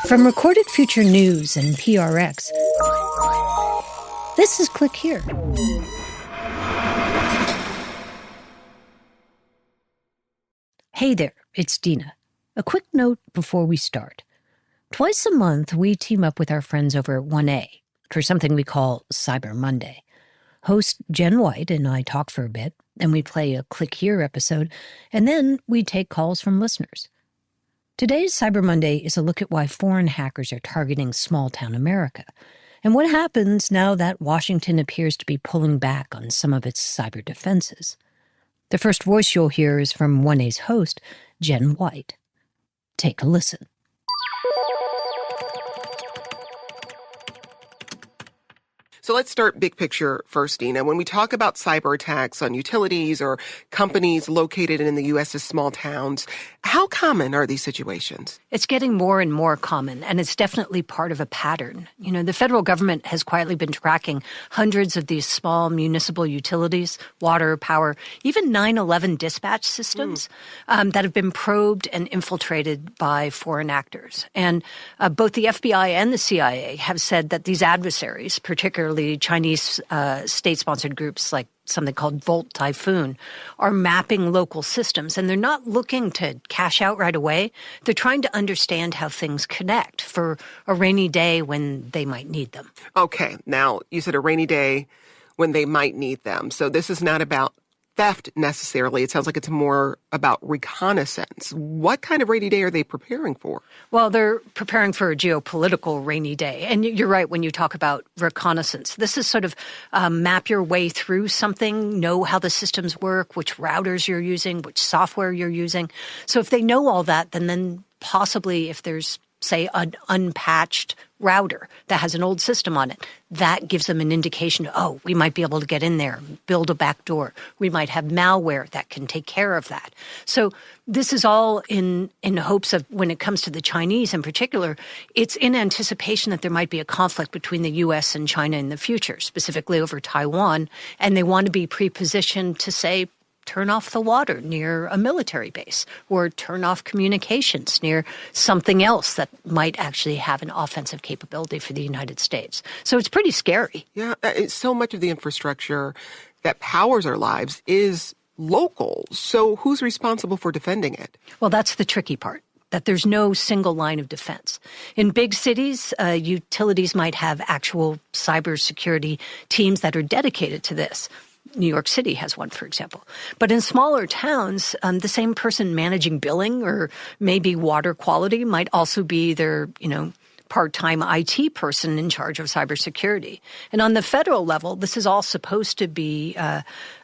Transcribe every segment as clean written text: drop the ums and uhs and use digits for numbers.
From Recorded Future News and PRX, this is Click Here. Hey there, it's Dina. A quick note before we start. Twice a month, we team up with our friends over at 1A for something we call CyberMonday. Host Jen White and I talk for a bit, and we play a Click Here episode, and then we take calls from listeners. Today's Cyber Monday is a look at why foreign hackers are targeting small-town America, and what happens now that Washington appears to be pulling back on some of its cyber defenses. The first voice you'll hear is from 1A's host, Jen White. Take a listen. So let's start big picture first, Dina. When we talk about cyber attacks on utilities or companies located in the U.S.'s small towns, how common are these situations? It's getting more and more common, and it's definitely part of a pattern. You know, the federal government has quietly been tracking hundreds of these small municipal utilities, water, power, even 9/11 dispatch systems that have been probed and infiltrated by foreign actors. And both the FBI and the CIA have said that these adversaries, particularly Chinese state-sponsored groups like something called Volt Typhoon, are mapping local systems. And they're not looking to cash out right away. They're trying to understand how things connect for a rainy day when they might need them. Okay. Now, you said a rainy day when they might need them. So this is not about theft necessarily. It sounds like it's more about reconnaissance. What kind of rainy day are they preparing for? Well, they're preparing for a geopolitical rainy day. And you're right when you talk about reconnaissance. This is sort of map your way through something, know how the systems work, which routers you're using, which software you're using. So if they know all that, then possibly if there's, say, an unpatched router that has an old system on it, that gives them an indication, oh, we might be able to get in there, build a back door. We might have malware that can take care of that. So this is all in hopes of, when it comes to the Chinese in particular, it's in anticipation that there might be a conflict between the U.S. and China in the future, specifically over Taiwan, and they want to be pre-positioned to say, turn off the water near a military base or turn off communications near something else that might actually have an offensive capability for the United States. So it's pretty scary. Yeah, so much of the infrastructure that powers our lives is local. So who's responsible for defending it? Well, that's the tricky part, that there's no single line of defense. In big cities, utilities might have actual cybersecurity teams that are dedicated to this. New York City has one, for example. But in smaller towns, the same person managing billing or maybe water quality might also be their, part-time IT person in charge of cybersecurity. And on the federal level, this is all supposed to be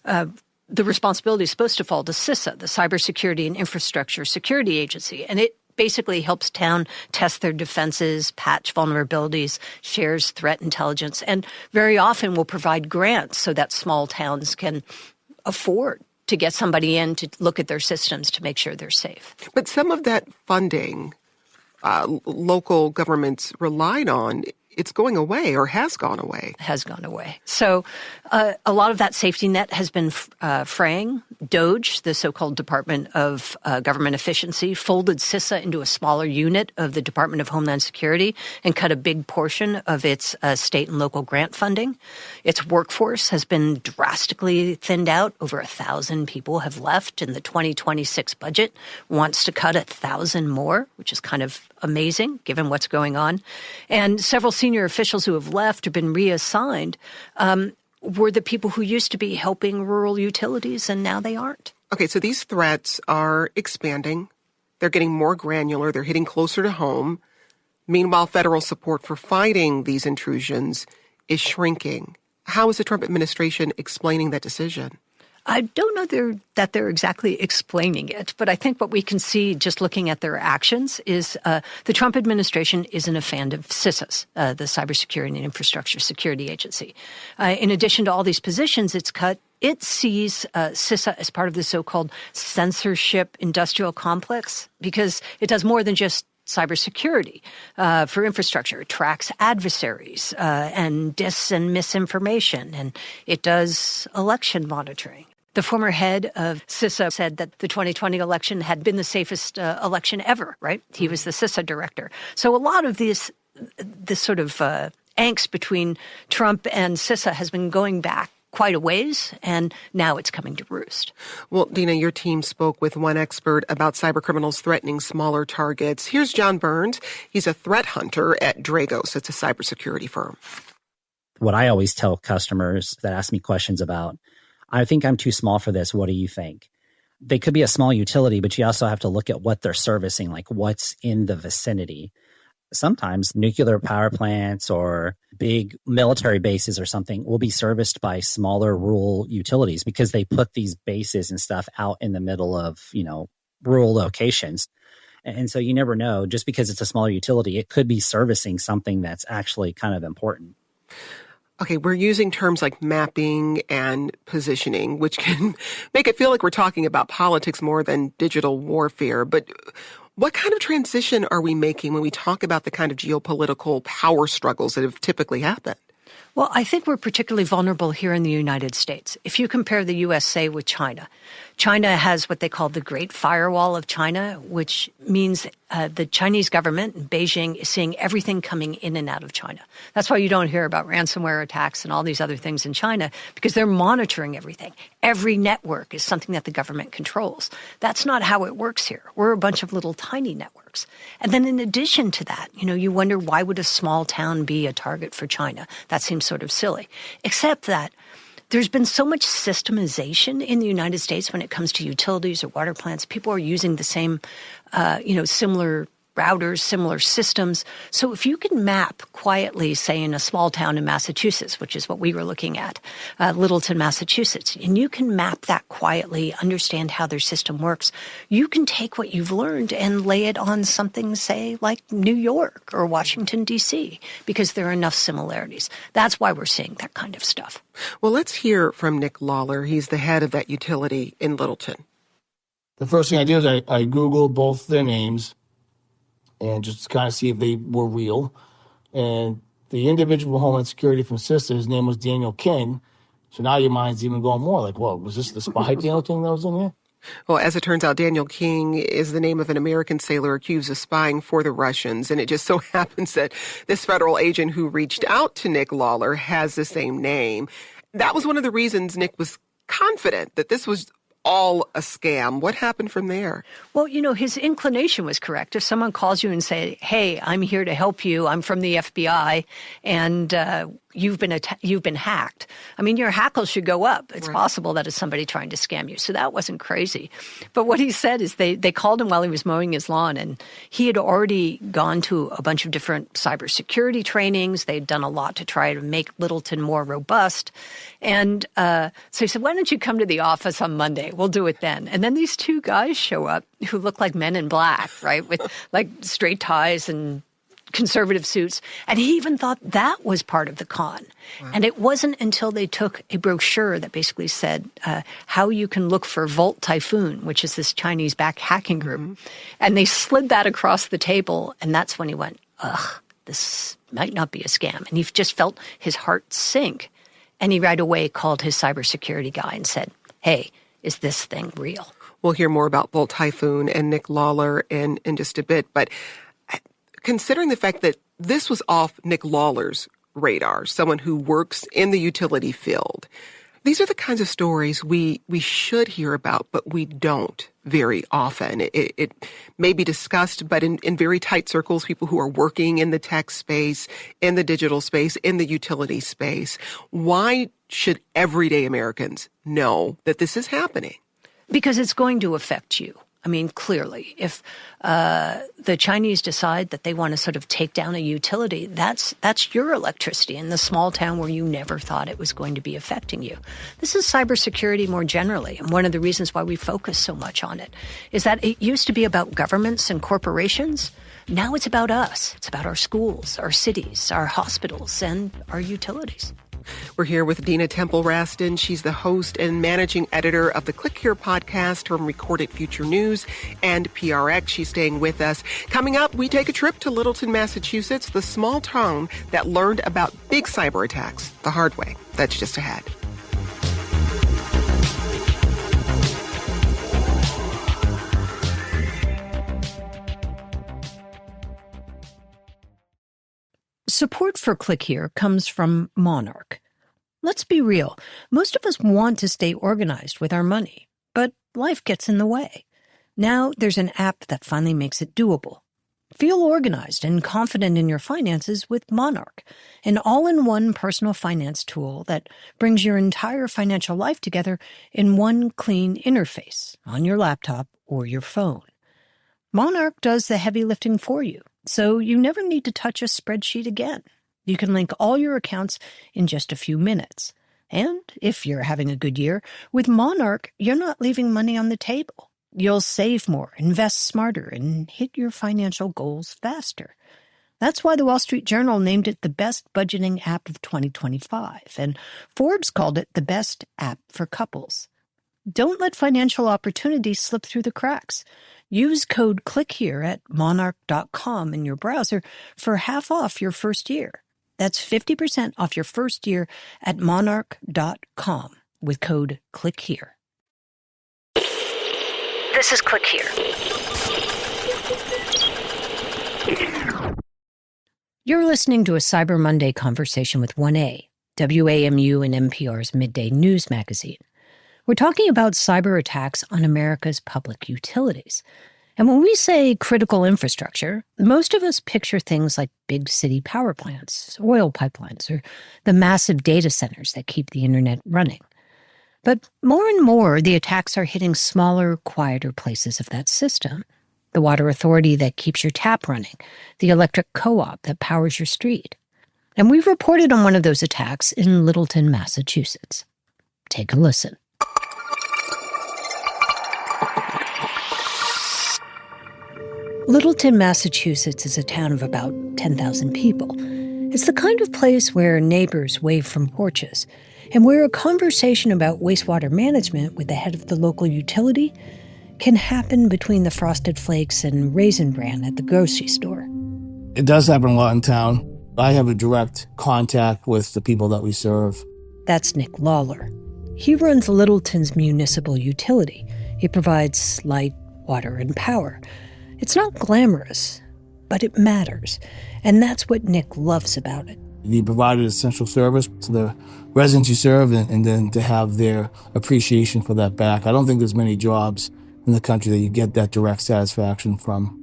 the responsibility is supposed to fall to CISA, the Cybersecurity and Infrastructure Security Agency. And it basically helps town test their defenses, patch vulnerabilities, shares threat intelligence, and very often will provide grants so that small towns can afford to get somebody in to look at their systems to make sure they're safe. But some of that funding local governments relied on, it's going away or has gone away. Has gone away. So a lot of that safety net has been fraying. DOGE, the so-called Department of Government Efficiency, folded CISA into a smaller unit of the Department of Homeland Security and cut a big portion of its state and local grant funding. Its workforce has been drastically thinned out. Over 1,000 people have left, and the 2026 budget wants to cut 1,000 more, which is kind of amazing given what's going on. And several senior officials who have left or been reassigned were the people who used to be helping rural utilities, and now they aren't. Okay, so these threats are expanding. They're getting more granular. They're hitting closer to home. Meanwhile, federal support for fighting these intrusions is shrinking. How is the Trump administration explaining that decision? I don't know that they're exactly explaining it, but I think what we can see just looking at their actions is the Trump administration isn't a fan of CISAs, the Cybersecurity and Infrastructure Security Agency. In addition to all these positions it's cut, it sees CISA as part of the so-called censorship industrial complex because it does more than just cybersecurity for infrastructure. It tracks adversaries and dis and misinformation, and it does election monitoring. The former head of CISA said that the 2020 election had been the safest election ever, right? He was the CISA director. So a lot of this sort of angst between Trump and CISA has been going back quite a ways, and now it's coming to roost. Well, Dina, your team spoke with one expert about cybercriminals threatening smaller targets. Here's John Burns. He's a threat hunter at Dragos. It's a cybersecurity firm. What I always tell customers that ask me questions about, I think I'm too small for this. What do you think? They could be a small utility, but you also have to look at what they're servicing, like what's in the vicinity. Sometimes nuclear power plants or big military bases or something will be serviced by smaller rural utilities because they put these bases and stuff out in the middle of, rural locations. And so you never know, just because it's a smaller utility, it could be servicing something that's actually kind of important. Okay, we're using terms like mapping and positioning, which can make it feel like we're talking about politics more than digital warfare. But what kind of transition are we making when we talk about the kind of geopolitical power struggles that have typically happened? Well, I think we're particularly vulnerable here in the United States. If you compare the USA with China, China has what they call the Great Firewall of China, which means the Chinese government in Beijing is seeing everything coming in and out of China. That's why you don't hear about ransomware attacks and all these other things in China, because they're monitoring everything. Every network is something that the government controls. That's not how it works here. We're a bunch of little tiny networks. And then in addition to that, you wonder why would a small town be a target for China? That seems sort of silly. Except that there's been so much systemization in the United States when it comes to utilities or water plants. People are using the same, similar routers, similar systems. So if you can map quietly, say in a small town in Massachusetts, which is what we were looking at, Littleton, Massachusetts, and you can map that quietly, understand how their system works, you can take what you've learned and lay it on something, say, like New York or Washington, D.C., because there are enough similarities. That's why we're seeing that kind of stuff. Well, let's hear from Nick Lawler. He's the head of that utility in Littleton. The first thing I did is I Googled both their names and just kind of see if they were real. And the individual Homeland Security from CISA, his name was Daniel King. So now your mind's even going more like, whoa, was this the spy Daniel King that was in here? Well, as it turns out, Daniel King is the name of an American sailor accused of spying for the Russians. And it just so happens that this federal agent who reached out to Nick Lawler has the same name. That was one of the reasons Nick was confident that this was all a scam. What happened from there? Well, his inclination was correct. If someone calls you and say, hey, I'm here to help you, I'm from the FBI, and you've been hacked. I mean, your hackles should go up. It's possible that it's somebody trying to scam you. So that wasn't crazy. But what he said is they called him while he was mowing his lawn, and he had already gone to a bunch of different cybersecurity trainings. They'd done a lot to try to make Littleton more robust. And so he said, why don't you come to the office on Monday? We'll do it then. And then these two guys show up who look like men in black, right, with like straight ties and conservative suits. And he even thought that was part of the con. Wow. And it wasn't until they took a brochure that basically said how you can look for Volt Typhoon, which is this Chinese back hacking group. And they slid that across the table. And that's when he went, ugh, this might not be a scam. And he just felt his heart sink. And he right away called his cybersecurity guy and said, hey, is this thing real? We'll hear more about Volt Typhoon and Nick Lawler in just a bit. But considering the fact that this was off Nick Lawler's radar, someone who works in the utility field, these are the kinds of stories we should hear about, but we don't very often. It may be discussed, but in very tight circles, people who are working in the tech space, in the digital space, in the utility space. Why should everyday Americans know that this is happening? Because it's going to affect you. I mean, clearly, if the Chinese decide that they want to sort of take down a utility, that's your electricity in the small town where you never thought it was going to be affecting you. This is cybersecurity more generally, and one of the reasons why we focus so much on it is that it used to be about governments and corporations. Now it's about us. It's about our schools, our cities, our hospitals, and our utilities. We're here with Dina Temple-Raston. She's the host and managing editor of the Click Here podcast from Recorded Future News and PRX. She's staying with us. Coming up, we take a trip to Littleton, Massachusetts, the small town that learned about big cyber attacks the hard way. That's just ahead. Support for Click Here comes from Monarch. Let's be real, most of us want to stay organized with our money, but life gets in the way. Now there's an app that finally makes it doable. Feel organized and confident in your finances with Monarch, an all-in-one personal finance tool that brings your entire financial life together in one clean interface on your laptop or your phone. Monarch does the heavy lifting for you, so you never need to touch a spreadsheet again. You can link all your accounts in just a few minutes. And if you're having a good year, with Monarch, you're not leaving money on the table. You'll save more, invest smarter, and hit your financial goals faster. That's why the Wall Street Journal named it the best budgeting app of 2025, and Forbes called it the best app for couples. Don't let financial opportunities slip through the cracks. Use code CLICKHERE at monarch.com in your browser for half off your first year. That's 50% off your first year at monarch.com with code CLICKHERE. This is Click Here. You're listening to a Cyber Monday conversation with 1A, WAMU and NPR's midday news magazine. We're talking about cyber attacks on America's public utilities. And when we say critical infrastructure, most of us picture things like big city power plants, oil pipelines, or the massive data centers that keep the internet running. But more and more, the attacks are hitting smaller, quieter places of that system. The water authority that keeps your tap running, the electric co-op that powers your street. And we've reported on one of those attacks in Littleton, Massachusetts. Take a listen. Littleton, Massachusetts is a town of about 10,000 people. It's the kind of place where neighbors wave from porches, and where a conversation about wastewater management with the head of the local utility can happen between the Frosted Flakes and Raisin Bran at the grocery store. It does happen a lot in town. I have a direct contact with the people that we serve. That's Nick Lawler. He runs Littleton's municipal utility. He provides light, water, and power. It's not glamorous, but it matters. And that's what Nick loves about it. He provided essential service to the residents you serve, and then to have their appreciation for that back. I don't think there's many jobs in the country that you get that direct satisfaction from.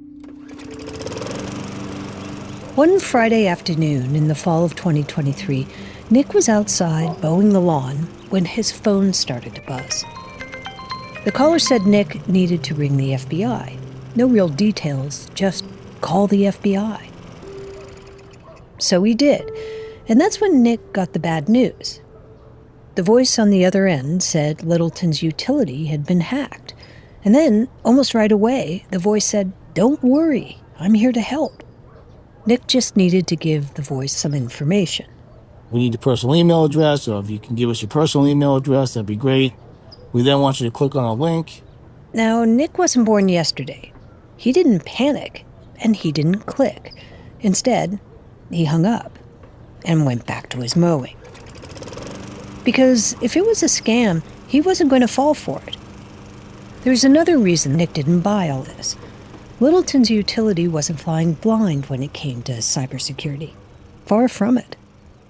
One Friday afternoon in the fall of 2023, Nick was outside mowing the lawn when his phone started to buzz. The caller said Nick needed to ring the FBI. No real details, just call the FBI. So he did, and that's when Nick got the bad news. The voice on the other end said Littleton's utility had been hacked. And then, almost right away, the voice said, "Don't worry, I'm here to help." Nick just needed to give the voice some information. We need your personal email address, or if you can give us your personal email address, that'd be great. We then want you to click on a link. Now, Nick wasn't born yesterday. He didn't panic, and he didn't click. Instead, he hung up and went back to his mowing. Because if it was a scam, he wasn't going to fall for it. There's another reason Nick didn't buy all this. Littleton's utility wasn't flying blind when it came to cybersecurity. Far from it.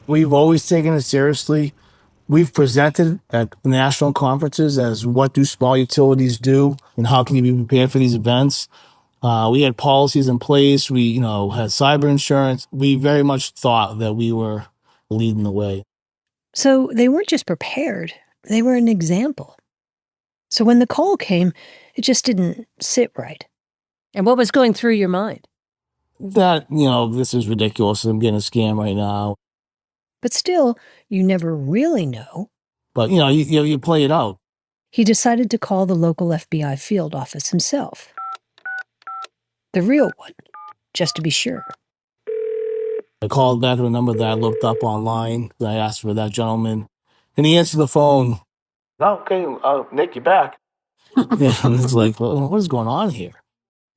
We've always taken it seriously. We've presented at national conferences as what do small utilities do and how can you be prepared for these events. We had policies in place. We, had cyber insurance. We very much thought that we were leading the way. So they weren't just prepared, they were an example. So when the call came, it just didn't sit right. And what was going through your mind? That, this is ridiculous. I'm getting a scam right now. But still, you never really know. But, you play it out. He decided to call the local FBI field office himself. The real one, just to be sure. I called back to a number that I looked up online. I asked for that gentleman, and he answered the phone. "Oh, okay, Nick, you're back." Yeah, and it's like, well, what is going on here?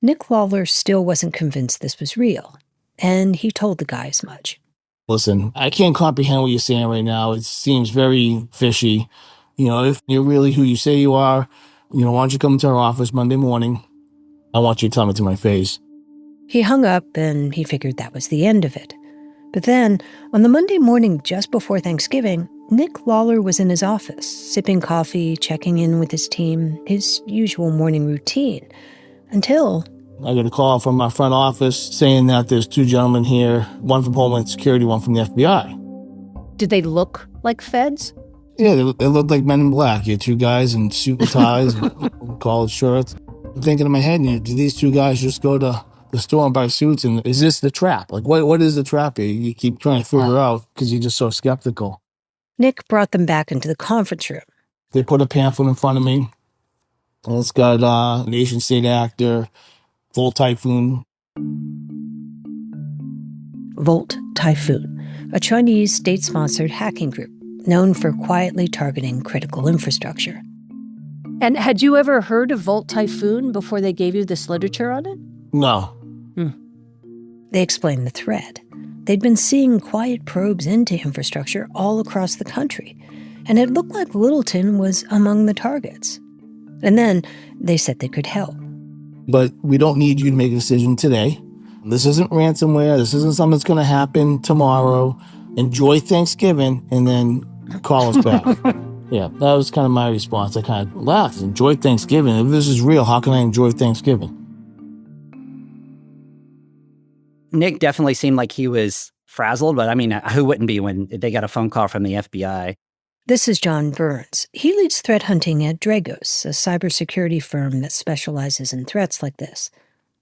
Nick Lawler still wasn't convinced this was real, and he told the guy as much. "Listen, I can't comprehend what you're saying right now. It seems very fishy. If you're really who you say you are, why don't you come to our office Monday morning? I want you to tell me to my face." He hung up, and he figured that was the end of it. But then, on the Monday morning just before Thanksgiving, Nick Lawler was in his office, sipping coffee, checking in with his team, his usual morning routine, until I got a call from my front office saying that there's two gentlemen here, one from Homeland Security, one from the FBI. Did they look like feds? Yeah, they looked like Men in Black. You had two guys in suit and ties, collared shirts. I'm thinking in my head, did these two guys just go to the store and buy suits? And is this the trap? Like, what is the trap here? You keep trying to figure out because you're just so skeptical. Nick brought them back into the conference room. They put a pamphlet in front of me, and it's got nation-state actor, Volt Typhoon. Volt Typhoon, a Chinese state-sponsored hacking group known for quietly targeting critical infrastructure. And had you ever heard of Volt Typhoon before they gave you this literature on it? No. They explained the threat. They'd been seeing quiet probes into infrastructure all across the country, and it looked like Littleton was among the targets. And then they said they could help. But we don't need you to make a decision today. This isn't ransomware. This isn't something that's going to happen tomorrow. Enjoy Thanksgiving and then call us back. Yeah, that was kind of my response. I kind of laughed. Enjoy Thanksgiving. If this is real, how can I enjoy Thanksgiving? Nick definitely seemed like he was frazzled, but I mean, who wouldn't be when they got a phone call from the FBI? This is John Burns. He leads threat hunting at Dragos, a cybersecurity firm that specializes in threats like this.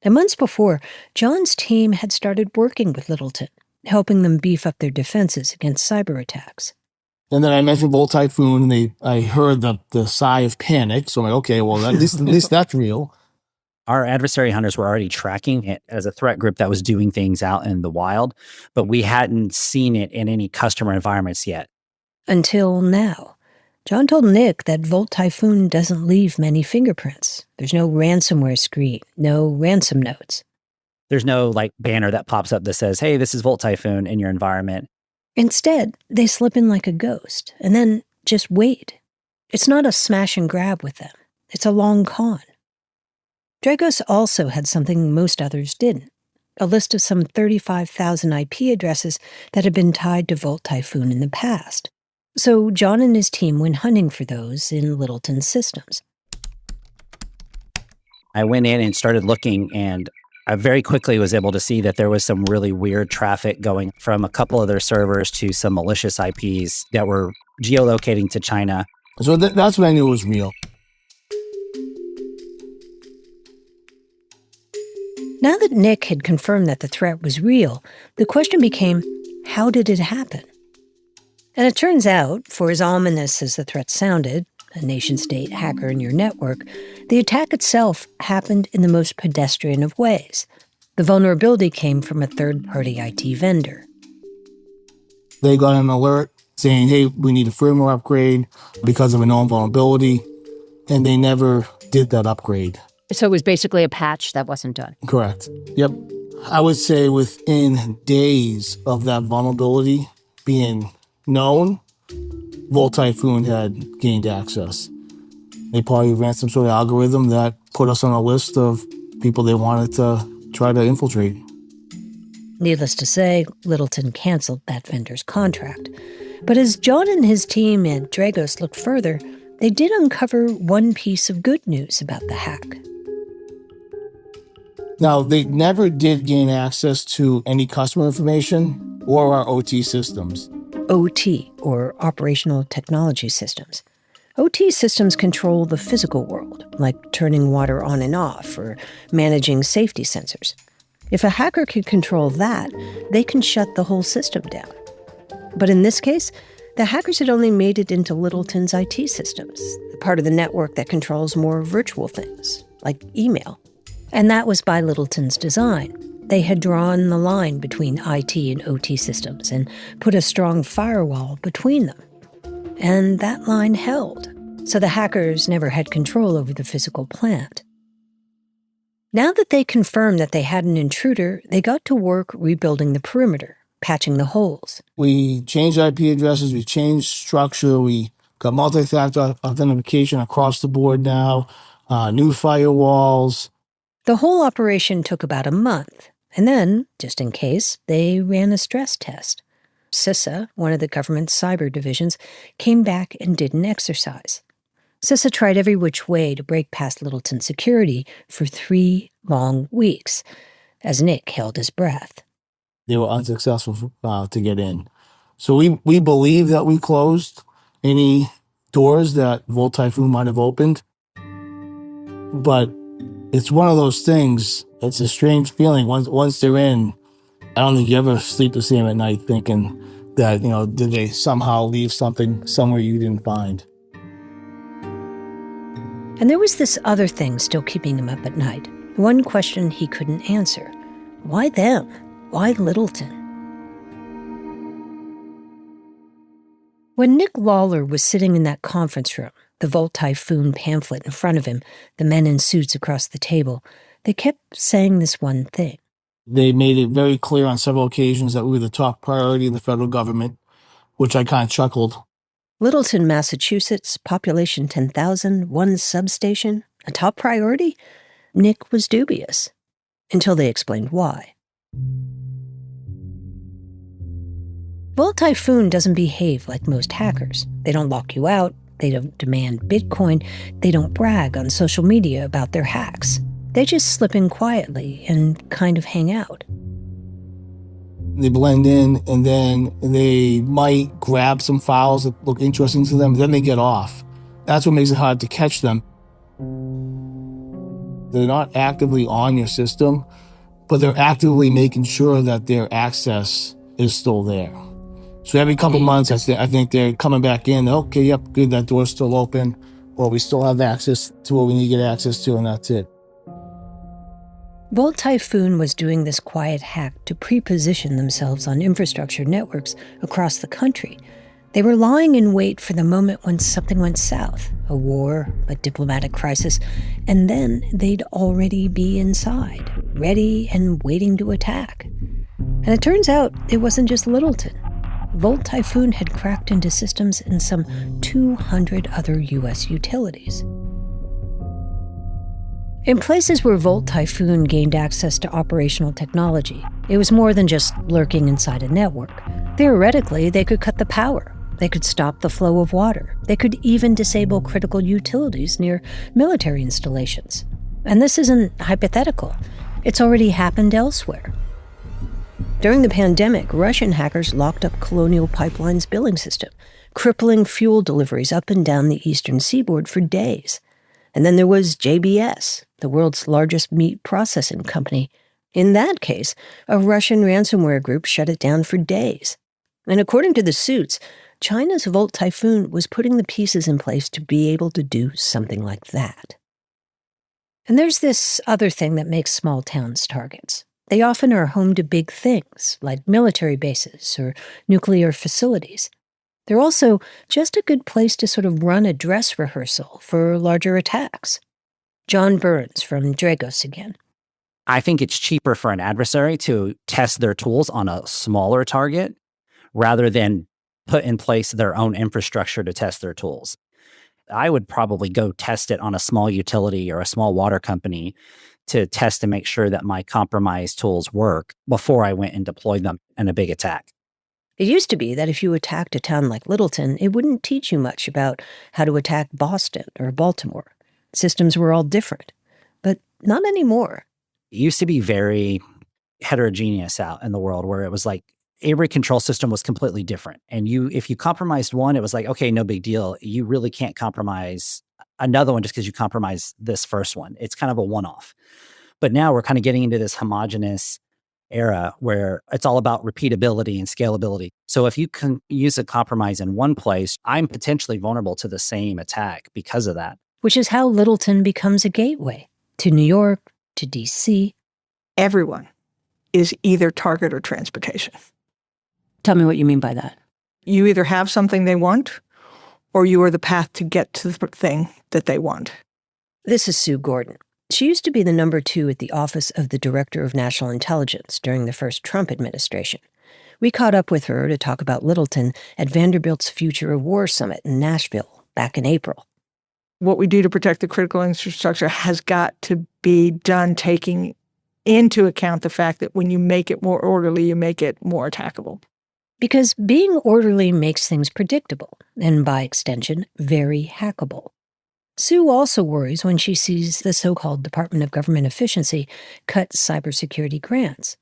And months before, John's team had started working with Littleton, helping them beef up their defenses against cyberattacks. And then I mentioned Volt Typhoon, and I heard the sigh of panic. So I'm like, okay, well, at least that's real. Our adversary hunters were already tracking it as a threat group that was doing things out in the wild, but we hadn't seen it in any customer environments yet. Until now. John told Nick that Volt Typhoon doesn't leave many fingerprints. There's no ransomware screen, no ransom notes. There's no banner that pops up that says, hey, this is Volt Typhoon in your environment. Instead, they slip in like a ghost and then just wait. It's not a smash and grab with them. It's a long con. Dragos also had something most others didn't, a list of some 35,000 IP addresses that had been tied to Volt Typhoon in the past. So John and his team went hunting for those in Littleton's systems. I went in and started looking, and I very quickly was able to see that there was some really weird traffic going from a couple of their servers to some malicious IPs that were geolocating to China. So that's when I knew it was real. Now that Nick had confirmed that the threat was real, the question became, how did it happen? And it turns out, for as ominous as the threat sounded, a nation-state hacker in your network, the attack itself happened in the most pedestrian of ways. The vulnerability came from a third-party IT vendor. They got an alert saying, hey, we need a firmware upgrade because of a known vulnerability, and they never did that upgrade. So it was basically a patch that wasn't done. Correct. Yep. I would say within days of that vulnerability being known, Volt Typhoon had gained access. They probably ran some sort of algorithm that put us on a list of people they wanted to try to infiltrate. Needless to say, Littleton canceled that vendor's contract. But as John and his team at Dragos looked further, they did uncover one piece of good news about the hack. Now, they never did gain access to any customer information or our OT systems. OT, or Operational Technology Systems. OT systems control the physical world, like turning water on and off or managing safety sensors. If a hacker can control that, they can shut the whole system down. But in this case, the hackers had only made it into Littleton's IT systems, the part of the network that controls more virtual things, like email. And that was by Littleton's design. They had drawn the line between IT and OT systems and put a strong firewall between them. And that line held, so the hackers never had control over the physical plant. Now that they confirmed that they had an intruder, they got to work rebuilding the perimeter, patching the holes. We changed IP addresses, we changed structure, we got multi-factor authentication across the board now, new firewalls. The whole operation took about a month, And then, just in case, they ran a stress test. CISA, one of the government's cyber divisions, came back and did an exercise. CISA tried every which way to break past Littleton's security for 3 long weeks, as Nick held his breath. They were unsuccessful to get in. So we believe that we closed any doors that Volt Typhoon might have opened. But it's one of those things, it's a strange feeling. Once they're in, I don't think you ever sleep the same at night thinking that, did they somehow leave something somewhere you didn't find? And there was this other thing still keeping him up at night. One question he couldn't answer. Why them? Why Littleton? When Nick Lawler was sitting in that conference room, the Volt Typhoon pamphlet in front of him, the men in suits across the table, they kept saying this one thing. They made it very clear on several occasions that we were the top priority of the federal government, which I kind of chuckled. Littleton, Massachusetts, population 10,000, one substation, a top priority? Nick was dubious, until they explained why. Volt Typhoon doesn't behave like most hackers. They don't lock you out, they don't demand Bitcoin, they don't brag on social media about their hacks. They just slip in quietly and kind of hang out. They blend in, and then they might grab some files that look interesting to them, then they get off. That's what makes it hard to catch them. They're not actively on your system, but they're actively making sure that their access is still there. So every couple months, I think they're coming back in. Okay, yep, good, that door's still open, or we still have access to what we need to get access to, and that's it. Volt Typhoon was doing this quiet hack to pre-position themselves on infrastructure networks across the country. They were lying in wait for the moment when something went south, a war, a diplomatic crisis, and then they'd already be inside, ready and waiting to attack. And it turns out it wasn't just Littleton. Volt Typhoon had cracked into systems in some 200 other U.S. utilities. In places where Volt Typhoon gained access to operational technology, it was more than just lurking inside a network. Theoretically, they could cut the power. They could stop the flow of water. They could even disable critical utilities near military installations. And this isn't hypothetical. It's already happened elsewhere. During the pandemic, Russian hackers locked up Colonial Pipeline's billing system, crippling fuel deliveries up and down the eastern seaboard for days. And then there was JBS, the world's largest meat processing company. In that case, a Russian ransomware group shut it down for days. And according to the suits, China's Volt Typhoon was putting the pieces in place to be able to do something like that. And there's this other thing that makes small towns targets. They often are home to big things, like military bases or nuclear facilities. They're also just a good place to sort of run a dress rehearsal for larger attacks. John Burns from Dragos again. I think it's cheaper for an adversary to test their tools on a smaller target rather than put in place their own infrastructure to test their tools. I would probably go test it on a small utility or a small water company to test to make sure that my compromised tools work before I went and deployed them in a big attack. It used to be that if you attacked a town like Littleton, it wouldn't teach you much about how to attack Boston or Baltimore. Systems were all different, but not anymore. It used to be very heterogeneous out in the world where it was like every control system was completely different. And if you compromised one, it was like, okay, no big deal. You really can't compromise another one just because you compromised this first one. It's kind of a one-off. But now we're kind of getting into this homogenous era where it's all about repeatability and scalability. So if you can use a compromise in one place, I'm potentially vulnerable to the same attack because of that. Which is how Littleton becomes a gateway to New York, to D.C. Everyone is either target or transportation. Tell me what you mean by that. You either have something they want, or you are the path to get to the thing that they want. This is Sue Gordon. She used to be the number 2 at the Office of the Director of National Intelligence during the first Trump administration. We caught up with her to talk about Littleton at Vanderbilt's Future of War Summit in Nashville back in April. What we do to protect the critical infrastructure has got to be done taking into account the fact that when you make it more orderly, you make it more attackable. Because being orderly makes things predictable, and by extension, very hackable. Sue also worries when she sees the so-called Department of Government Efficiency cut cybersecurity grants.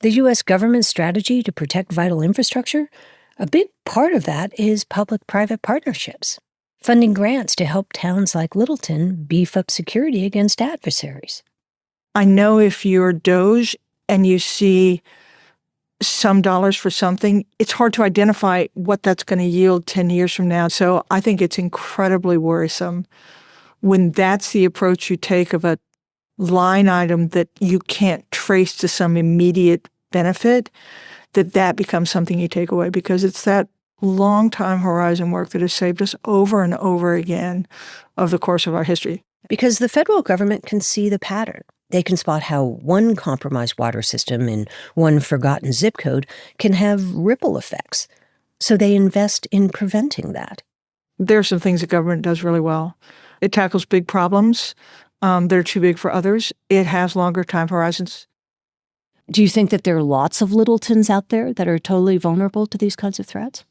The U.S. government's strategy to protect vital infrastructure, a big part of that is public-private partnerships, funding grants to help towns like Littleton beef up security against adversaries. I know if you're Doge and you see some dollars for something, it's hard to identify what that's going to yield 10 years from now. So I think it's incredibly worrisome when that's the approach you take of a line item that you can't trace to some immediate benefit, that becomes something you take away, because it's that long time horizon work that has saved us over and over again over the course of our history. Because the federal government can see the pattern. They can spot how one compromised water system in one forgotten zip code can have ripple effects. So they invest in preventing that. There are some things the government does really well. It tackles big problems that are too big for others. It has longer time horizons. Do you think that there are lots of Littletons out there that are totally vulnerable to these kinds of threats?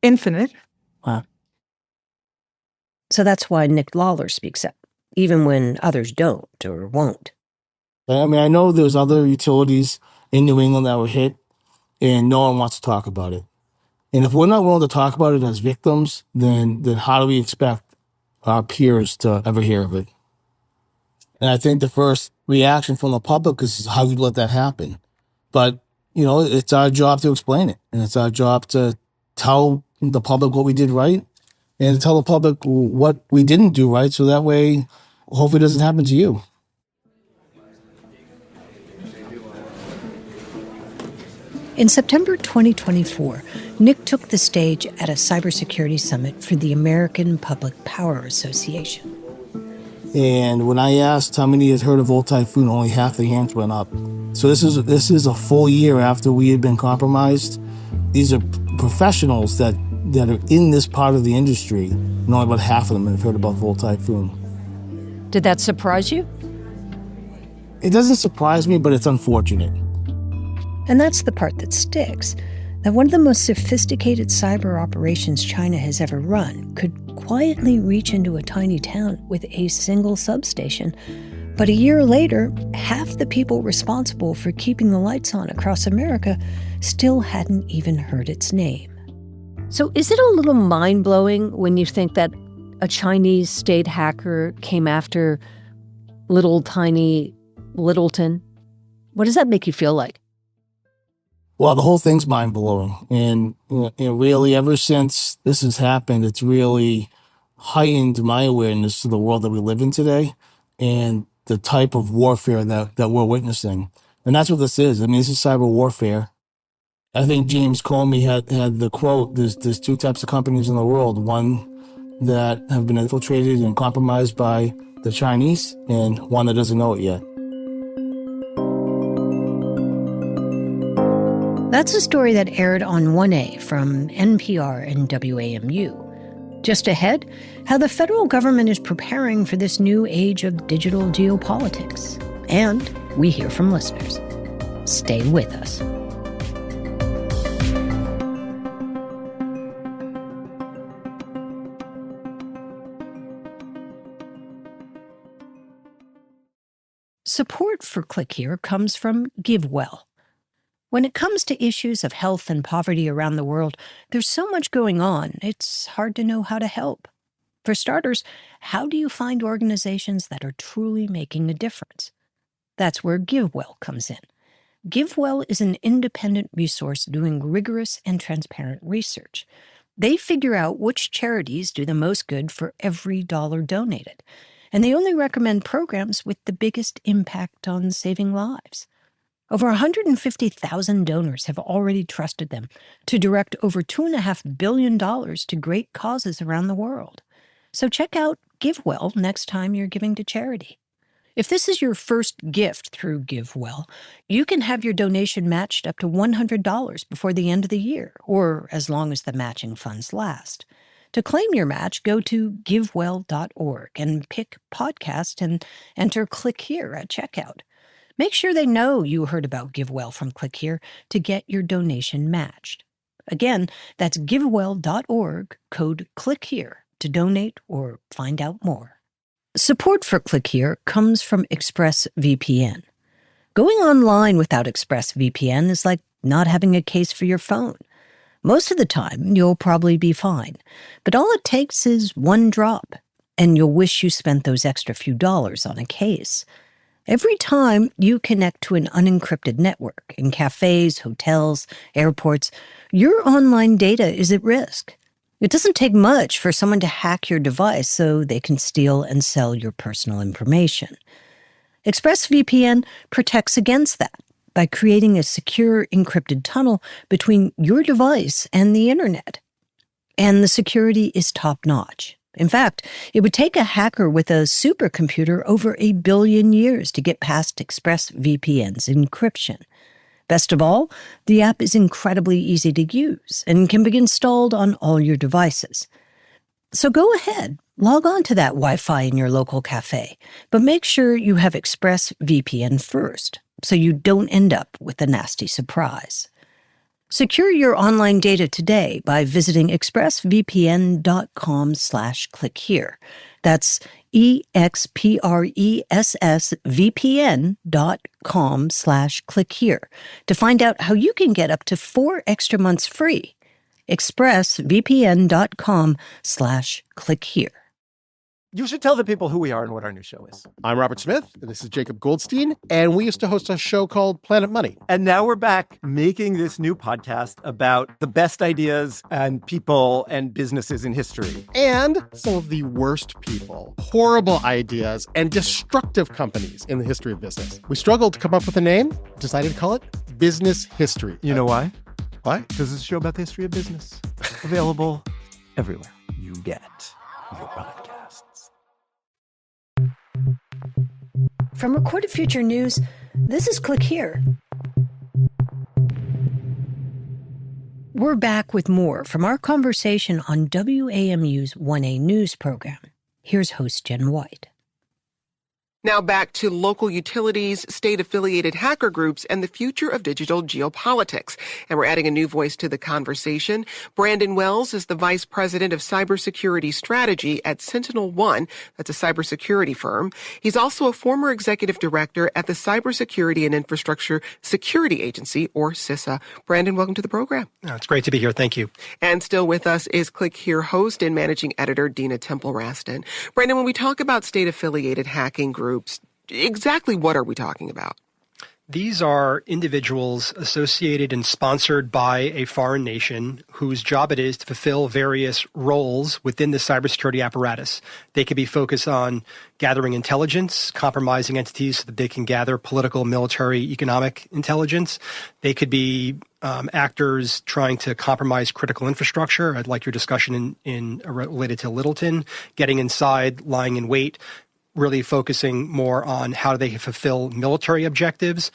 Infinite. Wow. So that's why Nick Lawler speaks up, even when others don't or won't. I mean, I know there's other utilities in New England that were hit, and no one wants to talk about it. And if we're not willing to talk about it as victims, then how do we expect our peers to ever hear of it? And I think the first reaction from the public is, how do you let that happen? But, it's our job to explain it. And it's our job to tell the public what we did right and to tell the public what we didn't do right, so that way, hopefully it doesn't happen to you. In September 2024, Nick took the stage at a cybersecurity summit for the American Public Power Association. And when I asked how many had heard of Old Typhoon, only half the hands went up. So this is a full year after we had been compromised. These are professionals that are in this part of the industry, and only about half of them have heard about Old Typhoon. Did that surprise you? It doesn't surprise me, but it's unfortunate. And that's the part that sticks. That one of the most sophisticated cyber operations China has ever run could quietly reach into a tiny town with a single substation. But a year later, half the people responsible for keeping the lights on across America still hadn't even heard its name. So is it a little mind-blowing when you think that a Chinese state hacker came after little tiny Littleton? What does that make you feel like? Well, the whole thing's mind-blowing. And really, ever since this has happened, it's really heightened my awareness to the world that we live in today and the type of warfare that we're witnessing. And that's what this is. I mean, this is cyber warfare. I think James Comey had the quote, there's two types of companies in the world, one that have been infiltrated and compromised by the Chinese and one that doesn't know it yet. That's a story that aired on 1A from NPR and WAMU. Just ahead, how the federal government is preparing for this new age of digital geopolitics. And we hear from listeners. Stay with us. Support for Click Here comes from GiveWell. When it comes to issues of health and poverty around the world, there's so much going on, it's hard to know how to help. For starters, how do you find organizations that are truly making a difference? That's where GiveWell comes in. GiveWell is an independent resource doing rigorous and transparent research. They figure out which charities do the most good for every dollar donated, and they only recommend programs with the biggest impact on saving lives. Over 150,000 donors have already trusted them to direct over $2.5 billion to great causes around the world. So check out GiveWell next time you're giving to charity. If this is your first gift through GiveWell, you can have your donation matched up to $100 before the end of the year, or as long as the matching funds last. To claim your match, go to givewell.org and pick podcast and enter Click Here at checkout. Make sure they know you heard about GiveWell from Click Here to get your donation matched. Again, that's givewell.org, code ClickHere to donate or find out more. Support for Click Here comes from ExpressVPN. Going online without ExpressVPN is like not having a case for your phone. Most of the time, you'll probably be fine, but all it takes is one drop, and you'll wish you spent those extra few dollars on a case. Every time you connect to an unencrypted network in cafes, hotels, airports, your online data is at risk. It doesn't take much for someone to hack your device so they can steal and sell your personal information. ExpressVPN protects against that by creating a secure encrypted tunnel between your device and the internet. And the security is top-notch. In fact, it would take a hacker with a supercomputer over 1 billion years to get past ExpressVPN's encryption. Best of all, the app is incredibly easy to use and can be installed on all your devices. So go ahead, log on to that Wi-Fi in your local cafe, but make sure you have ExpressVPN first, so you don't end up with a nasty surprise. Secure your online data today by visiting expressvpn.com/clickhere. That's expressvpn.com/clickhere to find out how you can get up to 4 extra months free. expressvpn.com/clickhere. You should tell the people who we are and what our new show is. I'm Robert Smith, and this is Jacob Goldstein, and we used to host a show called Planet Money. And now we're back making this new podcast about the best ideas and people and businesses in history. And some of the worst people, horrible ideas, and destructive companies in the history of business. We struggled to come up with a name, decided to call it Business History. You know why? Why? Because it's a show about the history of business. Available everywhere you get your podcasts. From Recorded Future News, this is Click Here. We're back with more from our conversation on WAMU's 1A News program. Here's host Jen White. Now back to local utilities, state-affiliated hacker groups, and the future of digital geopolitics. And we're adding a new voice to the conversation. Brandon Wells is the Vice President of Cybersecurity Strategy at SentinelOne. That's a cybersecurity firm. He's also a former executive director at the Cybersecurity and Infrastructure Security Agency, or CISA. Brandon, welcome to the program. Oh, it's great to be here. Thank you. And still with us is Click Here host and managing editor Dina Temple-Raston. Brandon, when we talk about state-affiliated hacking groups, exactly what are we talking about? These are individuals associated and sponsored by a foreign nation whose job it is to fulfill various roles within the cybersecurity apparatus. They could be focused on gathering intelligence, compromising entities so that they can gather political, military, economic intelligence. They could be actors trying to compromise critical infrastructure. I'd like your discussion in related to Littleton, getting inside, lying in wait, really focusing more on how they fulfill military objectives.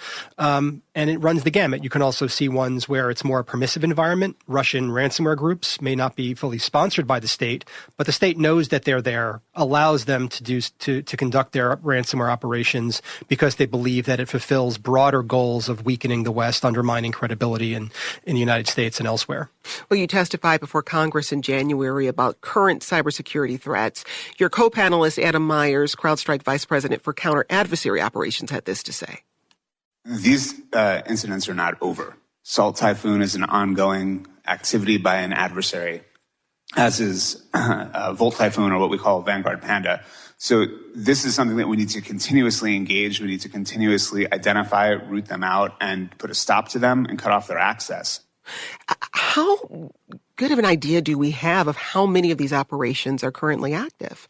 And it runs the gamut. You can also see ones where it's more a permissive environment. Russian ransomware groups may not be fully sponsored by the state, but the state knows that they're there, allows them to conduct their ransomware operations because they believe that it fulfills broader goals of weakening the West, undermining credibility in the United States and elsewhere. Well, you testified before Congress in January about current cybersecurity threats. Your co-panelist, Adam Myers, CrowdStrike Vice President for Counter-Adversary Operations, had this to say. These incidents are not over. Salt Typhoon is an ongoing activity by an adversary, as is Volt Typhoon, or what we call Vanguard Panda. So this is something that we need to continuously engage. We need to continuously identify, root them out, and put a stop to them and cut off their access. How good of an idea do we have of how many of these operations are currently active?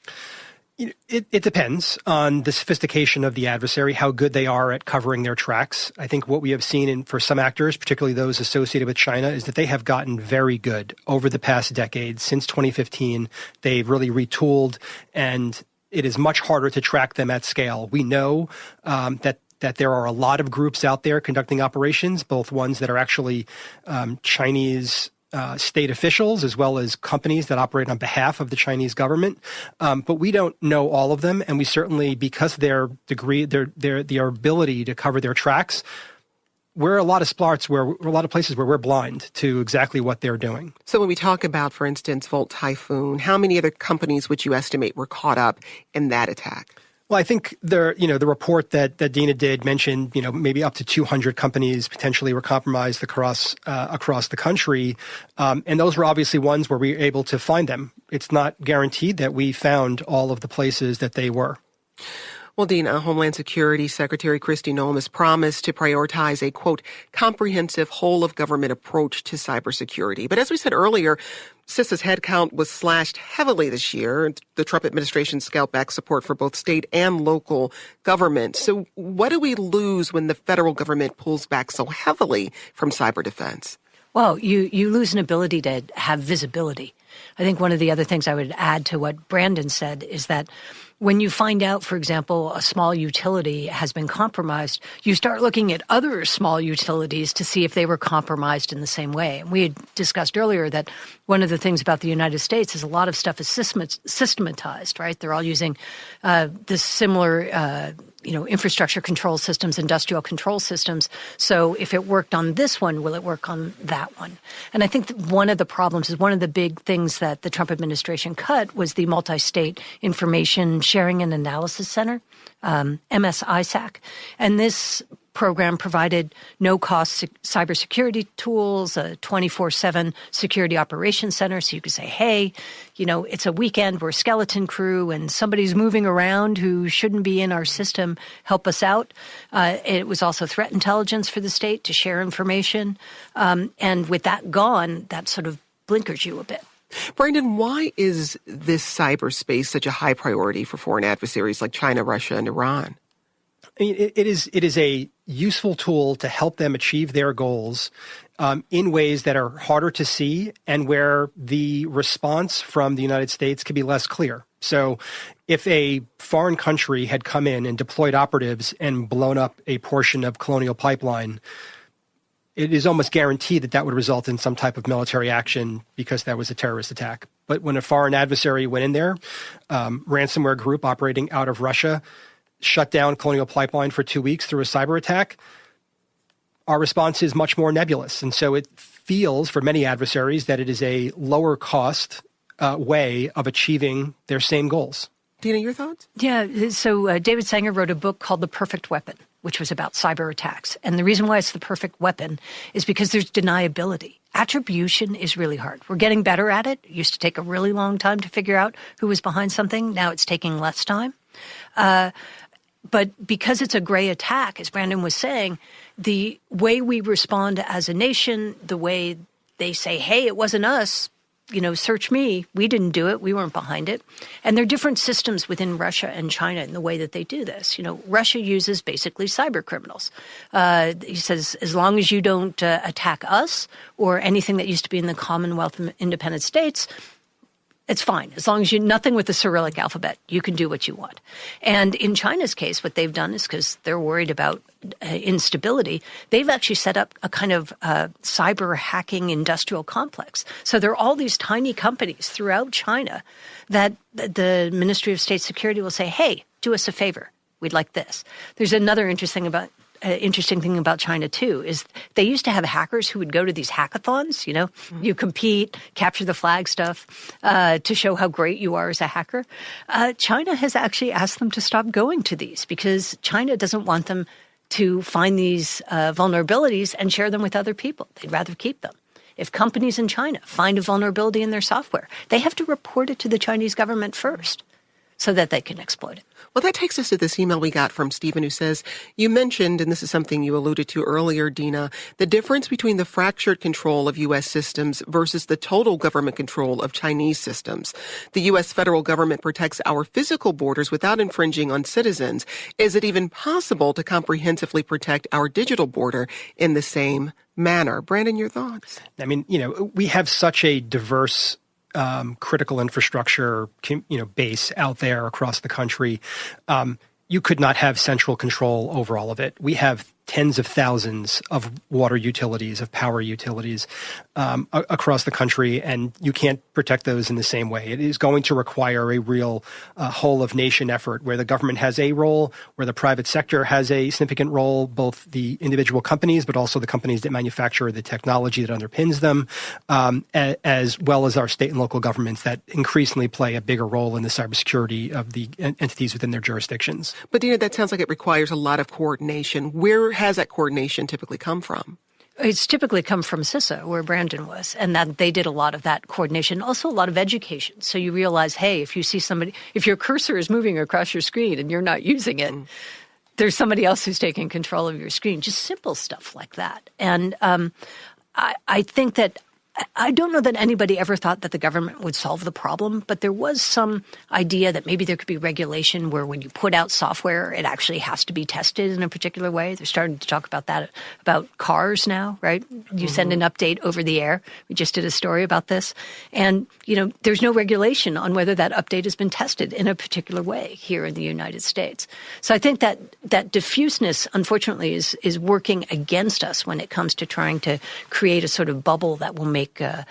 It depends on the sophistication of the adversary, how good they are at covering their tracks. I think what we have seen for some actors, particularly those associated with China, is that they have gotten very good over the past decade. Since 2015, they've really retooled, and it is much harder to track them at scale. We know that there are a lot of groups out there conducting operations, both ones that are actually Chinese state officials as well as companies that operate on behalf of the Chinese government. But we don't know all of them, and we certainly, because their ability to cover their tracks, we're a lot of places where we're blind to exactly what they're doing. So when we talk about, for instance, Volt Typhoon, how many other companies would you estimate were caught up in that attack? Well, I think the report that Dina did mention, maybe up to 200 companies potentially were compromised across the country. And those were obviously ones where we were able to find them. It's not guaranteed that we found all of the places that they were. Well, Dina, Homeland Security Secretary Kristi Noem has promised to prioritize a, quote, comprehensive whole-of-government approach to cybersecurity. But as we said earlier, CISA's headcount was slashed heavily this year. The Trump administration scaled back support for both state and local government. So what do we lose when the federal government pulls back so heavily from cyber defense? Well, you lose an ability to have visibility. I think one of the other things I would add to what Brandon said is that when you find out, for example, a small utility has been compromised, you start looking at other small utilities to see if they were compromised in the same way. And we had discussed earlier that one of the things about the United States is a lot of stuff is systematized, right? They're all using this similar infrastructure control systems, industrial control systems. So if it worked on this one, will it work on that one? And I think that one of the problems is one of the big things that the Trump administration cut was the Multi-State Information Sharing and Analysis Center, MSISAC. And this program provided no-cost cybersecurity tools, a 24/7 security operations center. So you could say, hey, it's a weekend, we're a skeleton crew, and somebody's moving around who shouldn't be in our system. Help us out. It was also threat intelligence for the state to share information. And with that gone, that sort of blinkers you a bit. Brandon, why is this cyberspace such a high priority for foreign adversaries like China, Russia, and Iran? I mean, it is a useful tool to help them achieve their goals in ways that are harder to see and where the response from the United States can be less clear. So if a foreign country had come in and deployed operatives and blown up a portion of Colonial Pipeline, it is almost guaranteed that that would result in some type of military action because that was a terrorist attack. But when a foreign adversary went in there, ransomware group operating out of Russia, shut down Colonial Pipeline for 2 weeks through a cyber attack, our response is much more nebulous. And so it feels for many adversaries that it is a lower cost way of achieving their same goals. Dina, your thoughts? Yeah. So David Sanger wrote a book called The Perfect Weapon, which was about cyber attacks. And the reason why it's the perfect weapon is because there's deniability. Attribution is really hard. We're getting better at it. It used to take a really long time to figure out who was behind something. Now it's taking less time. But because it's a gray attack, as Brandon was saying, the way we respond as a nation, the way they say, hey, it wasn't us, search me. We didn't do it. We weren't behind it. And there are different systems within Russia and China in the way that they do this. Russia uses basically cyber criminals. He says, as long as you don't attack us or anything that used to be in the Commonwealth of Independent States, it's fine. As long as nothing with the Cyrillic alphabet, you can do what you want. And in China's case, what they've done is because they're worried about instability, they've actually set up a kind of cyber hacking industrial complex. So there are all these tiny companies throughout China that the Ministry of State Security will say, hey, do us a favor. We'd like this. There's another interesting thing about China, too, is they used to have hackers who would go to these hackathons, you compete, capture the flag stuff to show how great you are as a hacker. China has actually asked them to stop going to these because China doesn't want them to find these vulnerabilities and share them with other people. They'd rather keep them. If companies in China find a vulnerability in their software, they have to report it to the Chinese government first so that they can exploit it. Well, that takes us to this email we got from Stephen who says, you mentioned, and this is something you alluded to earlier, Dina, the difference between the fractured control of U.S. systems versus the total government control of Chinese systems. The U.S. federal government protects our physical borders without infringing on citizens. Is it even possible to comprehensively protect our digital border in the same manner? Brandon, your thoughts? I mean, we have such a diverse critical infrastructure, base out there across the country. You could not have central control over all of it. We have tens of thousands of water utilities, of power utilities across the country, and you can't protect those in the same way. It is going to require a real whole-of-nation effort where the government has a role, where the private sector has a significant role, both the individual companies, but also the companies that manufacture the technology that underpins them, as well as our state and local governments that increasingly play a bigger role in the cybersecurity of the entities within their jurisdictions. But Dina, that sounds like it requires a lot of coordination. Where has that coordination typically come from? It's typically come from CISA, where Brandon was, and that they did a lot of that coordination, also a lot of education. So you realize, hey, if you see somebody, if your cursor is moving across your screen and you're not using it, there's somebody else who's taking control of your screen. Just simple stuff like that. And I think that I don't know that anybody ever thought that the government would solve the problem, but there was some idea that maybe there could be regulation where when you put out software, it actually has to be tested in a particular way. They're starting to talk about that, about cars now, right? You send an update over the air. We just did a story about this. And, you know, there's no regulation on whether that update has been tested in a particular way here in the United States. So I think that diffuseness, unfortunately, is working against us when it comes to trying to create a sort of bubble that will make the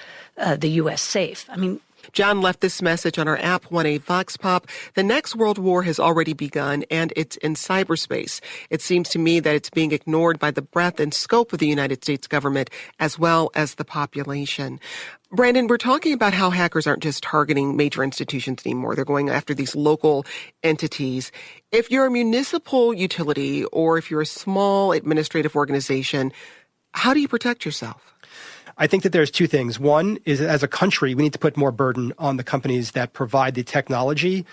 U.S. safe. I mean, John left this message on our app 1A Vox Pop. The next world war has already begun, and it's in cyberspace. It seems to me that it's being ignored by the breadth and scope of the United States government as well as the population. Brandon, we're talking about how hackers aren't just targeting major institutions anymore. They're going after these local entities. If you're a municipal utility or if you're a small administrative organization, how do you protect yourself? I think that there's two things. One is, as a country, we need to put more burden on the companies that provide the technology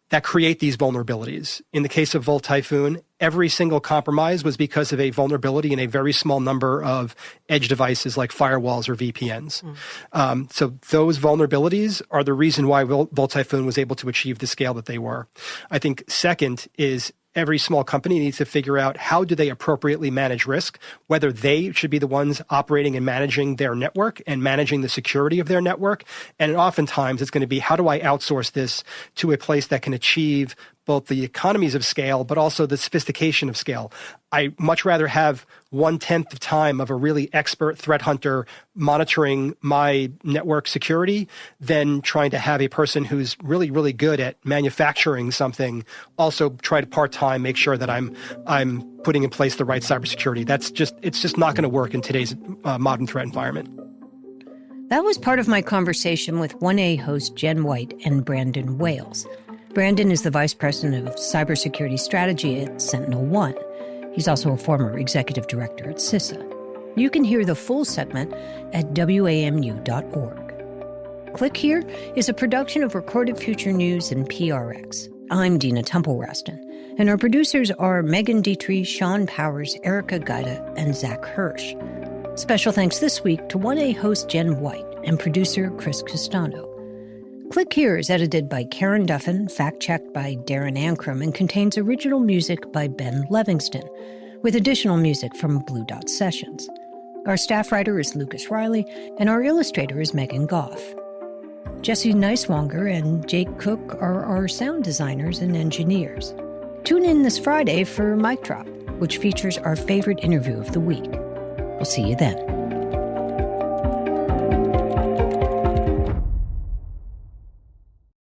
that create these vulnerabilities. In the case of Volt Typhoon, every single compromise was because of a vulnerability in a very small number of edge devices like firewalls or VPNs. So those vulnerabilities are the reason why Volt Typhoon was able to achieve the scale that they were. I think second is every small company needs to figure out how do they appropriately manage risk, whether they should be the ones operating and managing their network and managing the security of their network. And oftentimes it's going to be, how do I outsource this to a place that can achieve both the economies of scale, but also the sophistication of scale. I much rather have 1/10 of time of a really expert threat hunter monitoring my network security than trying to have a person who's really, really good at manufacturing something also try to part-time make sure that I'm putting in place the right cybersecurity. It's just not going to work in today's modern threat environment. That was part of my conversation with 1A host Jen White and Brandon Wales. Brandon is the Vice President of Cybersecurity Strategy at SentinelOne. He's also a former Executive Director at CISA. You can hear the full segment at WAMU.org. Click Here is a production of Recorded Future News and PRX. I'm Dina Temple-Raston, and our producers are Megan Dietrich, Sean Powers, Erica Gaida, and Zach Hirsch. Special thanks this week to 1A host Jen White and producer Chris Castano. Click Here is edited by Karen Duffin, fact-checked by Darren Ankrum, and contains original music by Ben Levingston, with additional music from Blue Dot Sessions. Our staff writer is Lucas Riley, and our illustrator is Megan Goff. Jesse Neiswanger and Jake Cook are our sound designers and engineers. Tune in this Friday for Mic Drop, which features our favorite interview of the week. We'll see you then.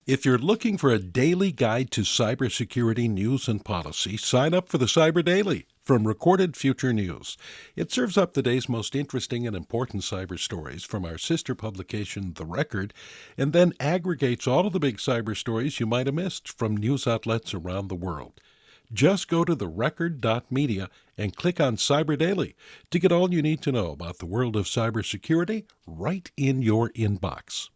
If you're looking for a daily guide to cybersecurity news and policy, sign up for the Cyber Daily from Recorded Future News. It serves up the day's most interesting and important cyber stories from our sister publication, The Record, and then aggregates all of the big cyber stories you might have missed from news outlets around the world. Just go to therecord.media and click on Cyber Daily to get all you need to know about the world of cybersecurity right in your inbox.